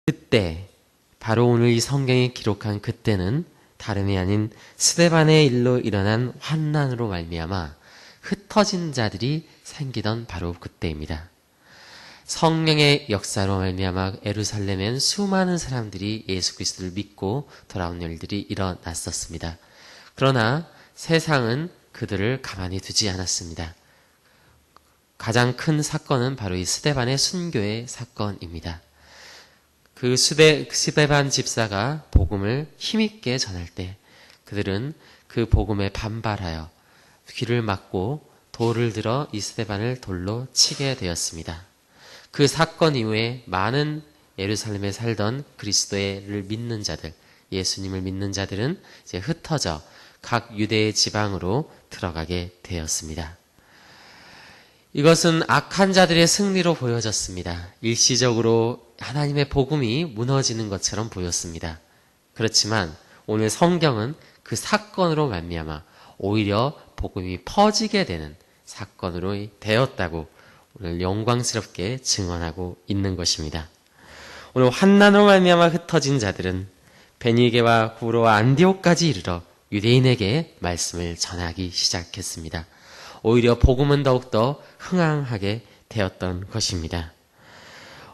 그때, 바로 오늘 이 성경이 기록한 그때는 다름이 아닌 스데반의 일로 일어난 환난으로 말미암아 흩어진 자들이 생기던 바로 그때입니다. 성령의 역사로 말미암아 예루살렘엔 수많은 사람들이 예수 그리스도를 믿고 돌아온 일들이 일어났었습니다. 그러나 세상은 그들을 가만히 두지 않았습니다. 가장 큰 사건은 바로 이 스데반의 순교의 사건입니다. 그 스데반 집사가 복음을 힘있게 전할 때 그들은 그 복음에 반발하여 귀를 막고 돌을 들어 이 스데반을 돌로 치게 되었습니다. 그 사건 이후에 많은 예루살렘에 살던 그리스도를 믿는 자들, 예수님을 믿는 자들은 이제 흩어져 각 유대의 지방으로 들어가게 되었습니다. 이것은 악한 자들의 승리로 보여졌습니다. 일시적으로 하나님의 복음이 무너지는 것처럼 보였습니다. 그렇지만 오늘 성경은 그 사건으로 말미암아 오히려 복음이 퍼지게 되는 사건으로 되었다고 오늘 영광스럽게 증언하고 있는 것입니다. 오늘 환난으로 말미암아 흩어진 자들은 베니게와 구로와 안디옥까지 이르러 유대인에게 말씀을 전하기 시작했습니다. 오히려 복음은 더욱더 흥황하게 되었던 것입니다.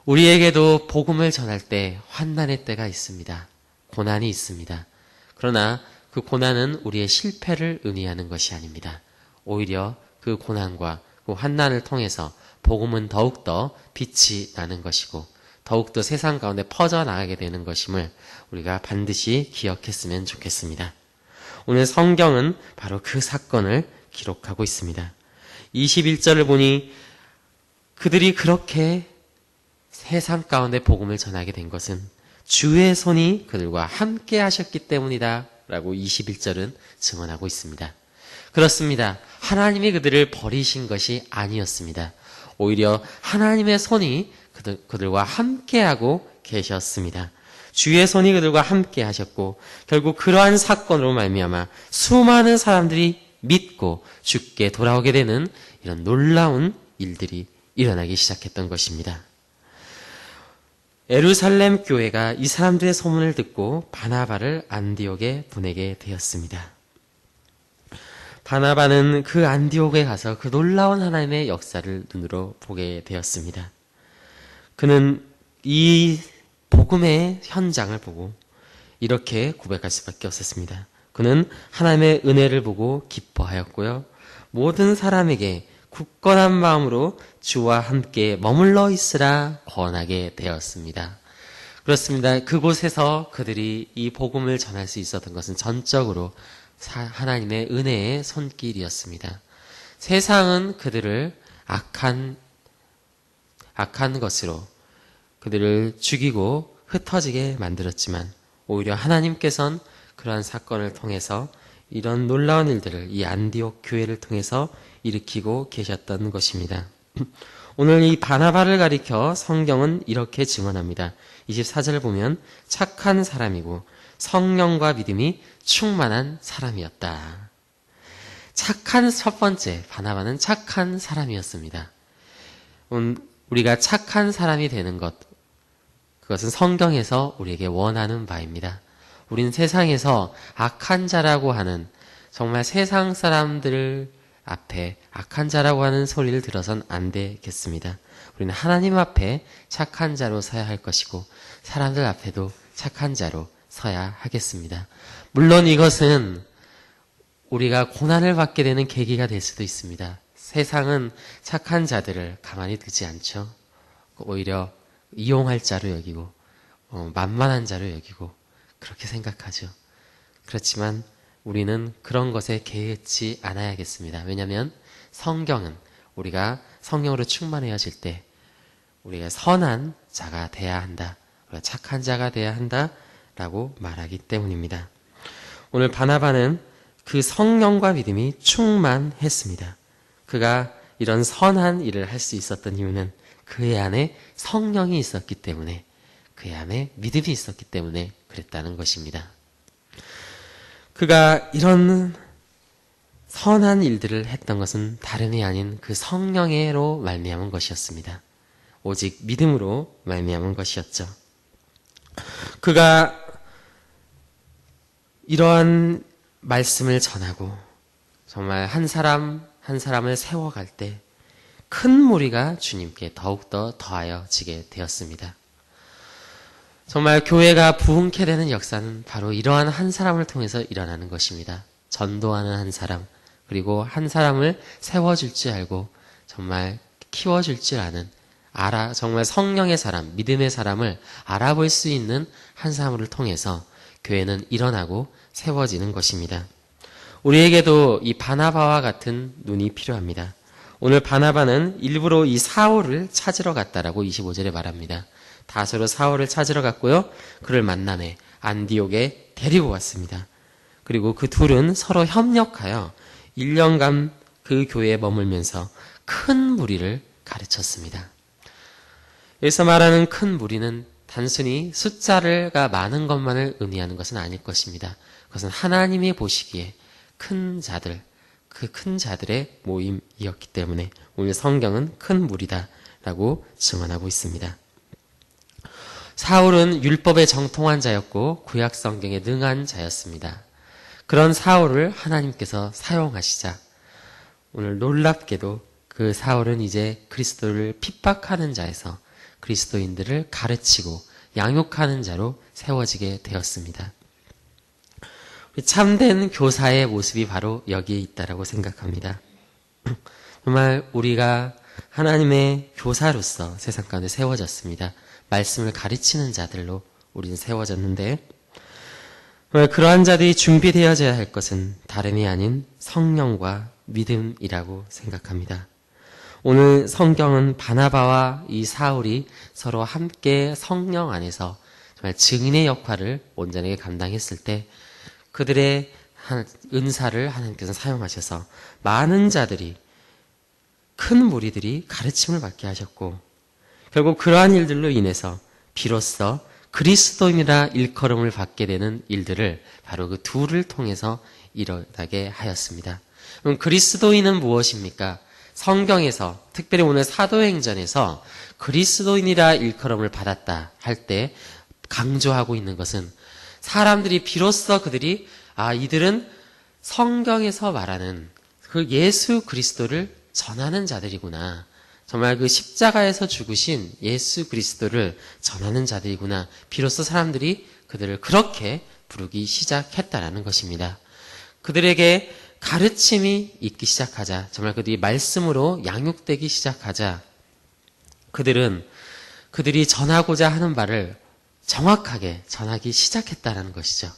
우리에게도 복음을 전할 때 환난의 때가 있습니다. 고난이 있습니다. 그러나 그 고난은 우리의 실패를 의미하는 것이 아닙니다. 오히려 그 고난과 그 환난을 통해서 복음은 더욱더 빛이 나는 것이고 더욱더 세상 가운데 퍼져나가게 되는 것임을 우리가 반드시 기억했으면 좋겠습니다. 오늘 성경은 바로 그 사건을 기록하고 있습니다. 21절을 보니 그들이 그렇게 세상 가운데 복음을 전하게 된 것은 주의 손이 그들과 함께 하셨기 때문이다 라고 21절은 증언하고 있습니다. 그렇습니다. 하나님이 그들을 버리신 것이 아니었습니다. 오히려 하나님의 손이 그들과 함께하고 계셨습니다. 주의 손이 그들과 함께 하셨고 결국 그러한 사건으로 말미암아 수많은 사람들이 믿고 주께 돌아오게 되는 이런 놀라운 일들이 일어나기 시작했던 것입니다. 예루살렘 교회가 이 사람들의 소문을 듣고 바나바를 안디옥에 보내게 되었습니다. 바나바는 그 안디옥에 가서 그 놀라운 하나님의 역사를 눈으로 보게 되었습니다. 그는 이 복음의 현장을 보고 이렇게 고백할 수밖에 없었습니다. 그는 하나님의 은혜를 보고 기뻐하였고요. 모든 사람에게 굳건한 마음으로 주와 함께 머물러 있으라 권하게 되었습니다. 그렇습니다. 그곳에서 그들이 이 복음을 전할 수 있었던 것은 전적으로 하나님의 은혜의 손길이었습니다. 세상은 그들을 악한 것으로 그들을 죽이고 흩어지게 만들었지만 오히려 하나님께서는 그러한 사건을 통해서 이런 놀라운 일들을 이 안디옥 교회를 통해서 일으키고 계셨던 것입니다. 오늘 이 바나바를 가리켜 성경은 이렇게 증언합니다. 24절을 보면 착한 사람이고 성령과 믿음이 충만한 사람이었다. 착한 첫 번째 바나바는 착한 사람이었습니다. 우리가 착한 사람이 되는 것, 그것은 성경에서 우리에게 원하는 바입니다. 우리는 세상에서 악한 자라고 하는 정말 세상 사람들 앞에 악한 자라고 하는 소리를 들어선 안 되겠습니다. 우리는 하나님 앞에 착한 자로 서야 할 것이고 사람들 앞에도 착한 자로 서야 하겠습니다. 물론 이것은 우리가 고난을 받게 되는 계기가 될 수도 있습니다. 세상은 착한 자들을 가만히 두지 않죠. 오히려 이용할 자로 여기고 만만한 자로 여기고 그렇게 생각하죠. 그렇지만 우리는 그런 것에 개의치 않아야겠습니다. 왜냐하면 성경은 우리가 성령으로 충만해질 때 우리가 선한 자가 돼야 한다, 우리가 착한 자가 돼야 한다라고 말하기 때문입니다. 오늘 바나바는 그 성령과 믿음이 충만했습니다. 그가 이런 선한 일을 할 수 있었던 이유는 그의 안에 성령이 있었기 때문에, 그의 안에 믿음이 있었기 때문에 그랬다는 것입니다. 그가 이런 선한 일들을 했던 것은 다름이 아닌 그 성령으로 말미암은 것이었습니다. 오직 믿음으로 말미암은 것이었죠. 그가 이러한 말씀을 전하고 정말 한 사람 한 사람을 세워갈 때 큰 무리가 주님께 더욱더 더하여지게 되었습니다. 정말 교회가 부흥케 되는 역사는 바로 이러한 한 사람을 통해서 일어나는 것입니다. 전도하는 한 사람, 그리고 한 사람을 세워줄 줄 알고 정말 키워줄 줄 아는 정말 성령의 사람, 믿음의 사람을 알아볼 수 있는 한 사람을 통해서 교회는 일어나고 세워지는 것입니다. 우리에게도 이 바나바와 같은 눈이 필요합니다. 오늘 바나바는 일부러 이 사울을 찾으러 갔다라고 25절에 말합니다. 다소로 사울을 찾으러 갔고요. 그를 만남에 안디옥에 데리고 왔습니다. 그리고 그 둘은 서로 협력하여 1년간 그 교회에 머물면서 큰 무리를 가르쳤습니다. 여기서 말하는 큰 무리는 단순히 숫자가 많은 것만을 의미하는 것은 아닐 것입니다. 그것은 하나님이 보시기에 큰 자들, 그 큰 자들의 모임이었기 때문에 오늘 성경은 큰 무리다라고 증언하고 있습니다. 사울은 율법에 정통한 자였고 구약 성경에 능한 자였습니다. 그런 사울을 하나님께서 사용하시자 오늘 놀랍게도 그 사울은 이제 그리스도를 핍박하는 자에서 그리스도인들을 가르치고 양육하는 자로 세워지게 되었습니다. 참된 교사의 모습이 바로 여기에 있다라고 생각합니다. 정말 우리가 하나님의 교사로서 세상 가운데 세워졌습니다. 말씀을 가르치는 자들로 우리는 세워졌는데 그러한 자들이 준비되어져야 할 것은 다름이 아닌 성령과 믿음이라고 생각합니다. 오늘 성경은 바나바와 이 사울이 서로 함께 성령 안에서 정말 증인의 역할을 온전하게 감당했을 때 그들의 은사를 하나님께서 사용하셔서 많은 자들이 큰 무리들이 가르침을 받게 하셨고 결국 그러한 일들로 인해서 비로소 그리스도인이라 일컬음을 받게 되는 일들을 바로 그 둘을 통해서 일어나게 하였습니다. 그럼 그리스도인은 무엇입니까? 성경에서 특별히 오늘 사도행전에서 그리스도인이라 일컬음을 받았다 할 때 강조하고 있는 것은 사람들이 비로소 그들이 이들은 성경에서 말하는 그 예수 그리스도를 전하는 자들이구나. 정말 그 십자가에서 죽으신 예수 그리스도를 전하는 자들이구나. 비로소 사람들이 그들을 그렇게 부르기 시작했다라는 것입니다. 그들에게 가르침이 있기 시작하자, 정말 그들이 말씀으로 양육되기 시작하자, 그들이 전하고자 하는 바를 정확하게 전하기 시작했다라는 것이죠.